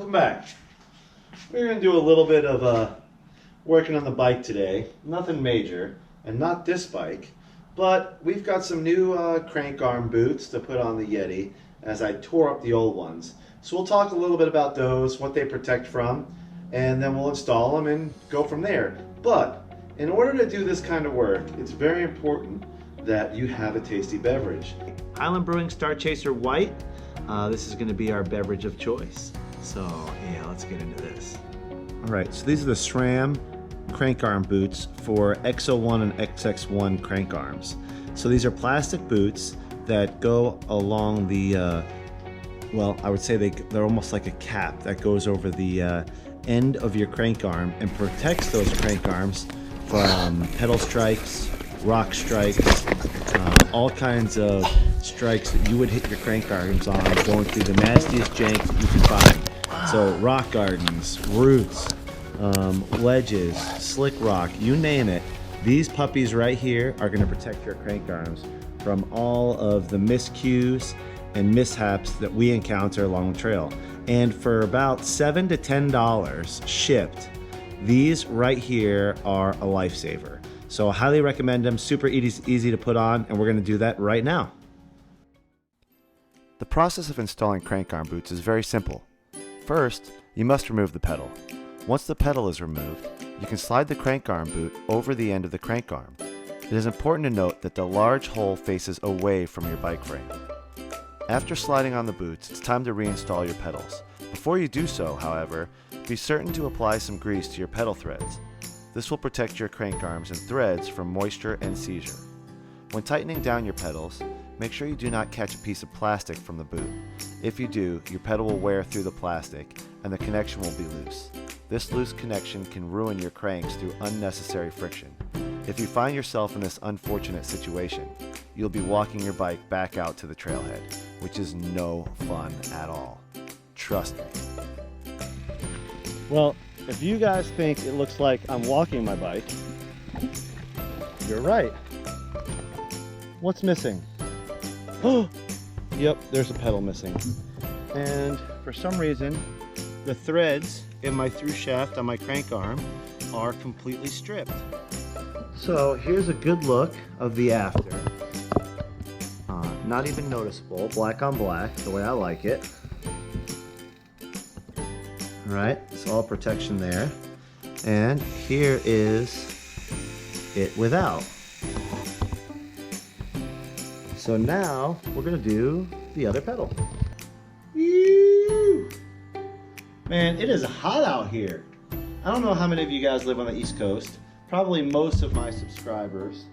welcome back. We're going to do a little bit of working on the bike today. Nothing major, and not this bike, but we've got some new crank arm boots to put on the Yeti as I tore up the old ones. So we'll talk a little bit about those, what they protect from, and then we'll install them and go from there. But in order to do this kind of work, it's very important that you have a tasty beverage. Highland Brewing Star Chaser White. This is going to be our beverage of choice. So yeah, let's get into this. All right, so these are the SRAM crank arm boots for X01 and XX1 crank arms. So these are plastic boots that go along the, well, I would say they're almost like a cap that goes over the end of your crank arm and protects those crank arms from pedal strikes, rock strikes, all kinds of strikes that you would hit your crank arms on going through the nastiest jank that you can find. So rock gardens, roots, ledges, slick rock, you name it. These puppies right here are going to protect your crank arms from all of the miscues and mishaps that we encounter along the trail. And for about $7 to $10 shipped, these right here are a lifesaver. So I highly recommend them, super easy to put on, and we're going to do that right now. The process of installing crank arm boots is very simple. First, you must remove the pedal. Once the pedal is removed, you can slide the crank arm boot over the end of the crank arm. It is important to note that the large hole faces away from your bike frame. After sliding on the boots, it's time to reinstall your pedals. Before you do so, however, be certain to apply some grease to your pedal threads. This will protect your crank arms and threads from moisture and seizure. When tightening down your pedals, make sure you do not catch a piece of plastic from the boot. If you do, your pedal will wear through the plastic and the connection will be loose. This loose connection can ruin your cranks through unnecessary friction. If you find yourself in this unfortunate situation, you'll be walking your bike back out to the trailhead, which is no fun at all. Trust me. Well, if you guys think it looks like I'm walking my bike, you're right. What's missing? Oh, yep, there's a pedal missing. And for some reason, the threads in my through shaft on my crank arm are completely stripped. So here's a good look of the after. Not even noticeable, black on black, the way I like it. All right, so all protection there. And here is it without. So now we're gonna do the other pedal. Woo! Man, it is hot out here. I don't know how many of you guys live on the East Coast. Probably most of my subscribers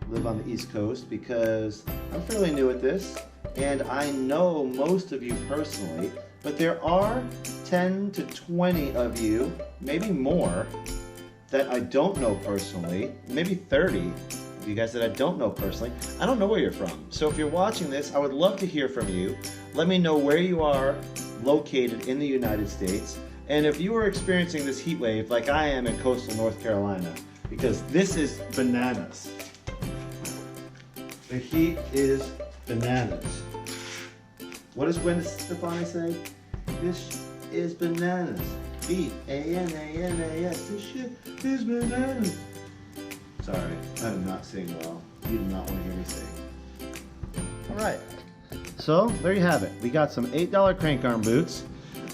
live on the East Coast because I'm fairly new at this and I know most of you personally, but there are 10 to 20 of you, maybe more, that I don't know personally, maybe 30 of you guys that I don't know personally. I don't know where you're from. So if you're watching this, I would love to hear from you. Let me know where you are located in the United States. And if you are experiencing this heat wave like I am in coastal North Carolina, because this is bananas. The heat is bananas. What does Gwen Stefani say? This is bananas. B-A-N-A-N-A-S. This shit is bananas. Sorry, I am not singing well. You do not want to hear me sing. All right. So there you have it. We got some $8 crank arm boots.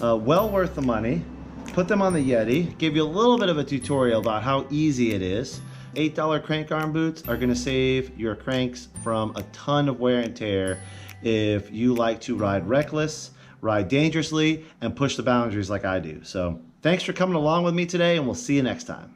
Well worth the money. Put them on the Yeti. Give you a little bit of a tutorial about how easy it is. $8 crank arm boots are going to save your cranks from a ton of wear and tear if you like to ride reckless, ride dangerously, and push the boundaries like I do. So thanks for coming along with me today, and we'll see you next time.